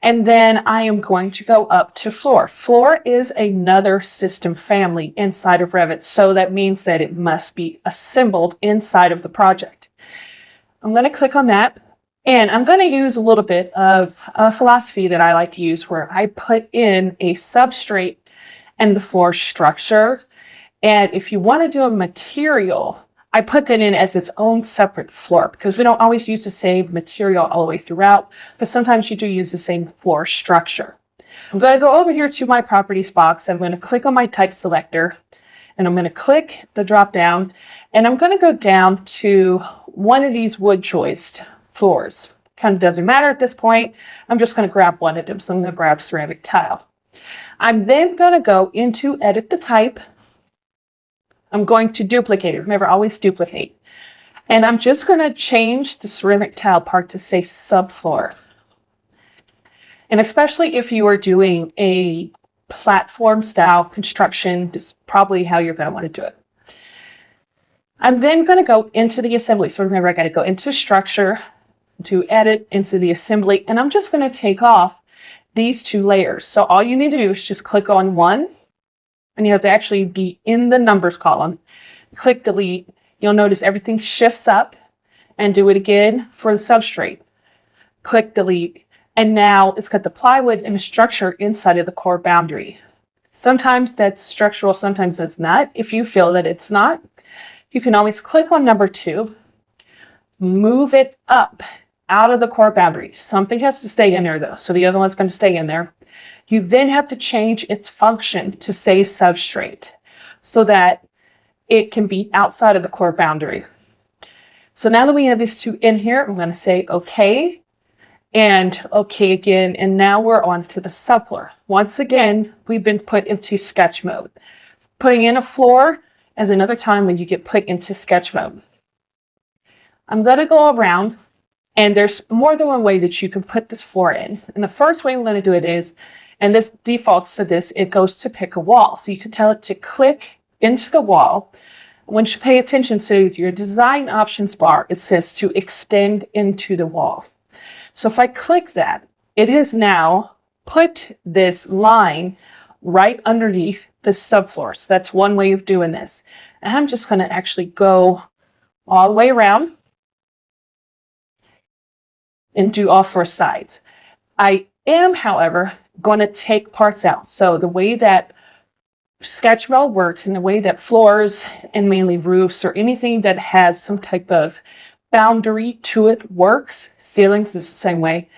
And then I am going to go up to floor. Floor is another system family inside of Revit, so that means that it must be assembled inside of the project. I'm going to click on that, and I'm going to use a little bit of a philosophy that I like to use where I put in a substrate and the floor structure. And if you want to do a material, I put that in as its own separate floor because we don't always use the same material all the way throughout, but sometimes you do use the same floor structure. I'm going to go over here to my properties box. I'm going to click on my type selector, and I'm going to click the drop down, and I'm going to go down to one of these wood joist floors. Kind of doesn't matter at this point. I'm just going to grab one of them. So I'm going to grab ceramic tile. I'm then going to go into edit the type. I'm going to duplicate it. Remember, always duplicate. And I'm just going to change the ceramic tile part to say subfloor. And especially if you are doing a platform style construction, this is probably how you're going to want to do it. I'm then going to go into the assembly. So remember, I got to go into structure, to edit, into the assembly, and I'm just going to take off these two layers. So all you need to do is just click on one, and you have to actually be in the numbers column. Click delete. You'll notice everything shifts up, and do it again for the substrate. Click delete, and now it's got the plywood and the structure inside of the core boundary. Sometimes that's structural, sometimes it's not. If you feel that it's not, you can always click on number 2, move it up out of the core boundary. Something has to stay in there though, so the other one's going to stay in there. You then have to change its function to say substrate so that it can be outside of the core boundary. So now that we have these two in here, I'm going to say OK and OK again. And now we're on to the subfloor. Once again, we've been put into sketch mode. Putting in a floor is another time when you get put into sketch mode. I'm going to go around, and there's more than one way that you can put this floor in. And the first way I'm going to do it is, and this defaults to this, it goes to pick a wall. So you can tell it to click into the wall. Once you pay attention to your design options bar, it says to extend into the wall. So if I click that, it has now put this line right underneath the subfloor. So that's one way of doing this. And I'm just going to actually go all the way around and do all 4 sides. I am, however, going to take parts out. So the way that sketch mode works and the way that floors and mainly roofs or anything that has some type of boundary to it works, ceilings is the same way.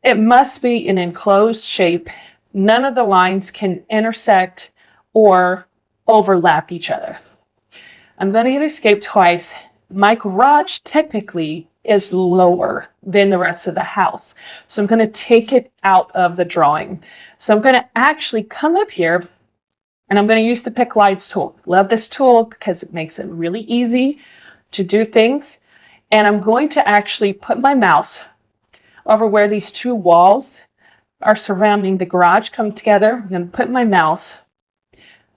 It must be an enclosed shape. None of the lines can intersect or overlap each other. I'm going to hit escape twice. My garage technically is lower than the rest of the house. So I'm going to take it out of the drawing. So I'm going to actually come up here, and I'm going to use the Pick Lines tool. Love this tool because it makes it really easy to do things. And I'm going to actually put my mouse over where these 2 walls are surrounding the garage come together. I'm going to put my mouse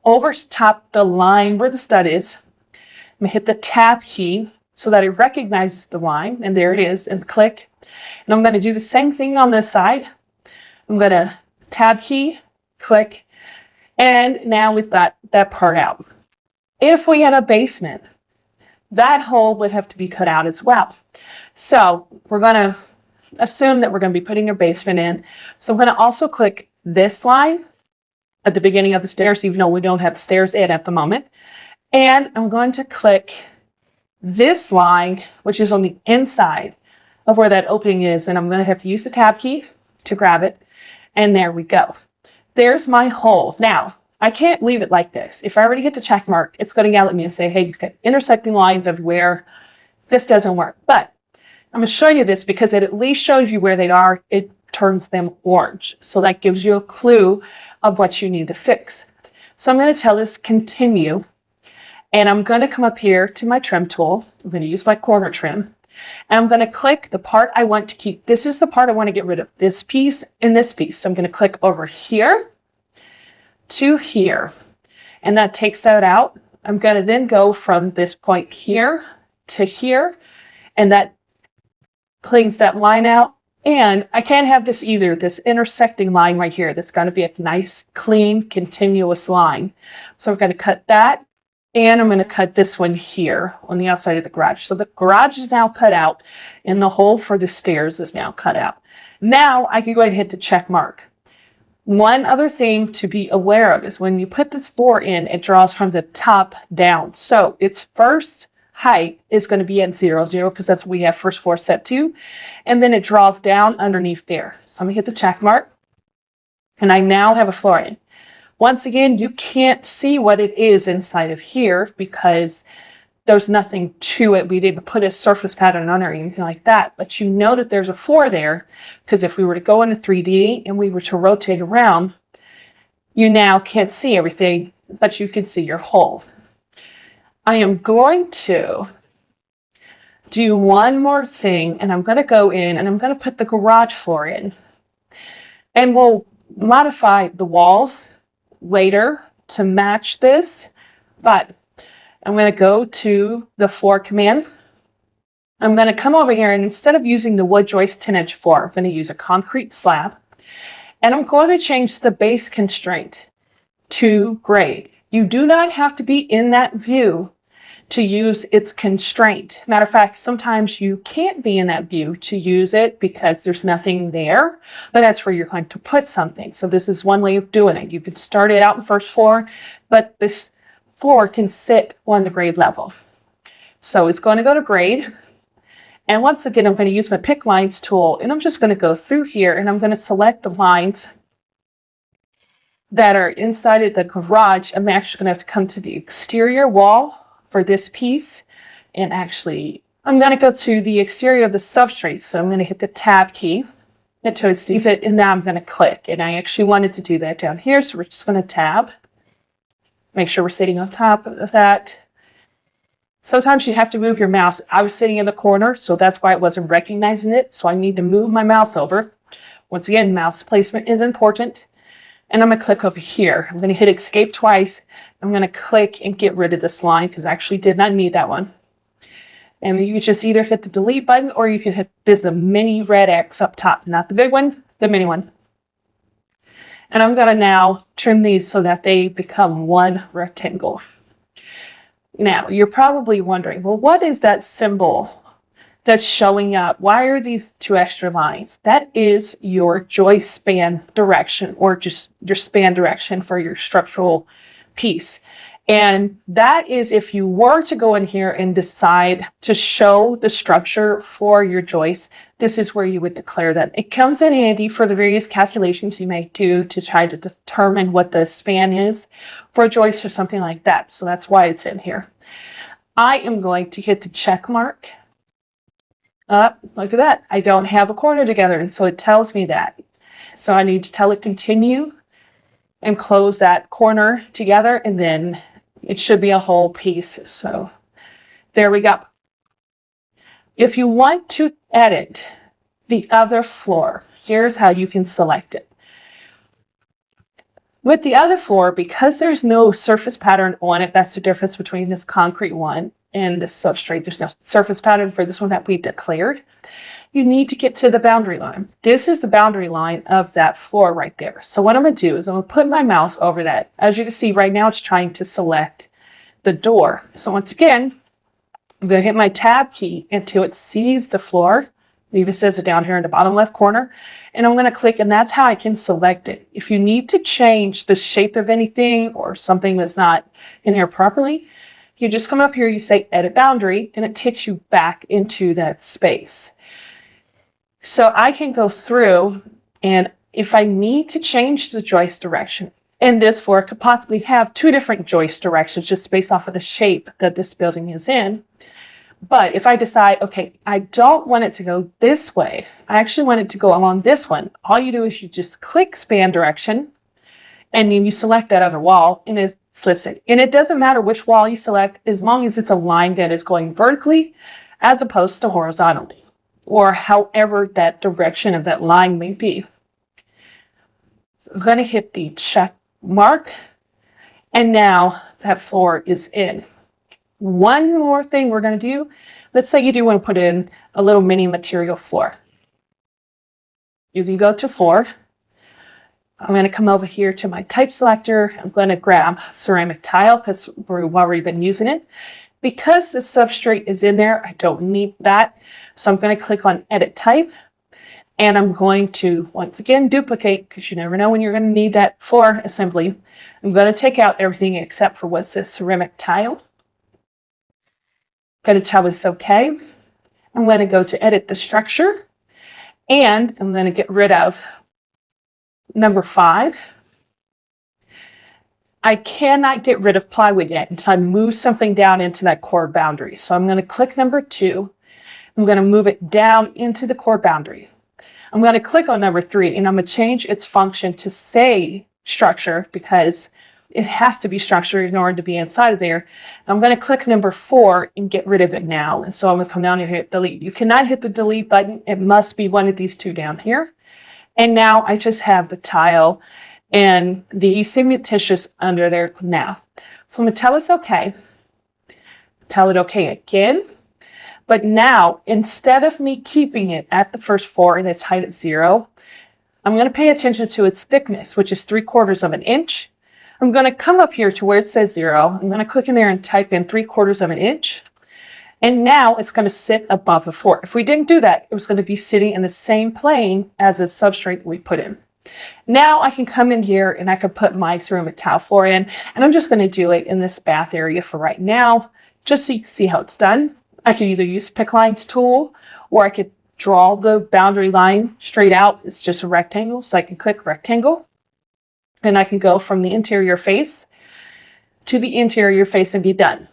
over top the line where the stud is. I'm going to hit the tab key so that it recognizes the line, and there it is, and click. And I'm going to do the same thing on this side. I'm going to tab key, click, and now we've got that part out. If we had a basement, that hole would have to be cut out as well. So we're going to assume that we're going to be putting a basement in. So I'm going to also click this line at the beginning of the stairs, even though we don't have stairs in at the moment. And I'm going to click this line, which is on the inside of where that opening is, and I'm going to have to use the tab key to grab it, and there we go. There's my hole. Now, I can't leave it like this. If I already hit the check mark, it's going to yell at me and say, hey, you've got intersecting lines everywhere. This doesn't work. But I'm going to show you this because it at least shows you where they are. It turns them orange. So that gives you a clue of what you need to fix. So I'm going to tell this continue. And I'm going to come up here to my trim tool. I'm going to use my corner trim. And I'm going to click the part I want to keep. This is the part I want to get rid of, this piece and this piece. So I'm going to click over here to here. And that takes that out. I'm going to then go from this point here to here. And that cleans that line out. And I can't have this either, this intersecting line right here. That's got to be a nice, clean, continuous line. So I'm going to cut that, and I'm going to cut this one here on the outside of the garage. So the garage is now cut out, and the hole for the stairs is now cut out. Now I can go ahead and hit the check mark. One other thing to be aware of is when you put this floor in, it draws from the top down. So its first height is going to be at 0, 0, because that's what we have first floor set to. And then it draws down underneath there. So I'm going to hit the check mark. And I now have a floor in. Once again, you can't see what it is inside of here because there's nothing to it. We didn't put a surface pattern on it or anything like that. But you know that there's a floor there because if we were to go into 3D and we were to rotate around, you now can't see everything, but you can see your hole. I am going to do one more thing, and I'm going to go in and I'm going to put the garage floor in. And we'll modify the walls later to match this, but I'm going to go to the floor command. I'm going to come over here, and instead of using the wood joist 10-inch floor, I'm going to use a concrete slab. And I'm going to change the base constraint to grade. You do not have to be in that view to use its constraint. Matter of fact, sometimes you can't be in that view to use it because there's nothing there, but that's where you're going to put something. So this is one way of doing it. You could start it out in first floor, but this floor can sit on the grade level. So it's going to go to grade. And once again, I'm going to use my pick lines tool, and I'm just going to go through here, and I'm going to select the lines that are inside of the garage. I'm actually going to have to come to the exterior wall for this piece. And actually, I'm going to go to the exterior of the substrate. So I'm going to hit the tab key until it sees it, and now I'm going to click. And I actually wanted to do that down here, so we're just going to tab. Make sure we're sitting on top of that. Sometimes you have to move your mouse. I was sitting in the corner, so that's why it wasn't recognizing it. So I need to move my mouse over. Once again, mouse placement is important. And I'm going to click over here. I'm going to hit escape twice. I'm going to click and get rid of this line because I actually did not need that one. And you can just either hit the delete button or you can hit this mini red X up top. Not the big one, the mini one. And I'm going to now trim these so that they become one rectangle. Now, you're probably wondering, well, what is that symbol that's showing up? Why are these two extra lines? That is your joist span direction, or just your span direction for your structural piece. And that is if you were to go in here and decide to show the structure for your joist, this is where you would declare that. It comes in handy for the various calculations you may do to try to determine what the span is for a joist or something like that. So that's why it's in here. I am going to hit the check mark. Look at that. I don't have a corner together, and so it tells me that. So I need to tell it continue and close that corner together, and then it should be a whole piece. So there we go. If you want to edit the other floor, here's how you can select it. With the other floor, because there's no surface pattern on it, that's the difference between this concrete one and this substrate. There's no surface pattern for this one that we declared. You need to get to the boundary line. This is the boundary line of that floor right there. So what I'm going to do is I'm going to put my mouse over that. As you can see right now, it's trying to select the door. So once again, I'm going to hit my tab key until it sees the floor. It even says it down here in the bottom left corner. And I'm going to click, and that's how I can select it. If you need to change the shape of anything or something that's not in here properly, you just come up here, you say edit boundary, and it takes you back into that space. So I can go through, and if I need to change the joist direction, and this floor could possibly have two different joist directions just based off of the shape that this building is in. But if I decide, okay, I don't want it to go this way, I actually want it to go along this one, all you do is you just click span direction, and then you select that other wall, and it flips it. And it doesn't matter which wall you select, as long as it's a line that is going vertically as opposed to horizontally, or however that direction of that line may be. So I'm going to hit the check mark, and now that floor is in. One more thing we're going to do, let's say you do want to put in a little mini material floor. you can go to floor. I'm going to come over here to my type selector. I'm going to grab ceramic tile because we've already been using it. Because the substrate is in there, I don't need that. So I'm going to click on edit type. And I'm going to, once again, duplicate, because you never know when you're going to need that floor assembly. I'm going to take out everything except for what says ceramic tile. I'm going to tell it's okay. I'm going to go to edit the structure. And I'm going to get rid of number 5. I cannot get rid of plywood yet until I move something down into that core boundary. So I'm going to click number 2. I'm going to move it down into the core boundary. I'm going to click on number 3 and I'm going to change its function to say structure because it has to be structured in order to be inside of there. I'm going to click number 4 and get rid of it now. And so I'm going to come down here and hit delete. You cannot hit the delete button. It must be one of these two down here. And now I just have the tile and the cementitious under there now. So I'm going to tell it's okay. Tell it okay again. But now, instead of me keeping it at the first floor and its height at 0, I'm going to pay attention to its thickness, which is 3/4 of an inch. I'm going to come up here to where it says 0. I'm going to click in there and type in 3/4 of an inch. And now it's going to sit above the floor. If we didn't do that, it was going to be sitting in the same plane as the substrate we put in. Now I can come in here and I can put my ceramic tile floor in. And I'm just going to do it in this bath area for right now, just so you can see how it's done. I could either use pick lines tool or I could draw the boundary line straight out. It's just a rectangle, so I can click rectangle and I can go from the interior face to the interior face and be done.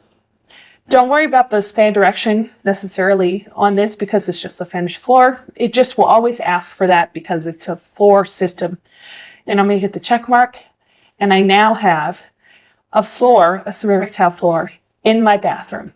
Don't worry about the span direction necessarily on this because it's just a finished floor. It just will always ask for that because it's a floor system. And I'm going to hit the check mark and I now have a floor, a ceramic tile floor in my bathroom.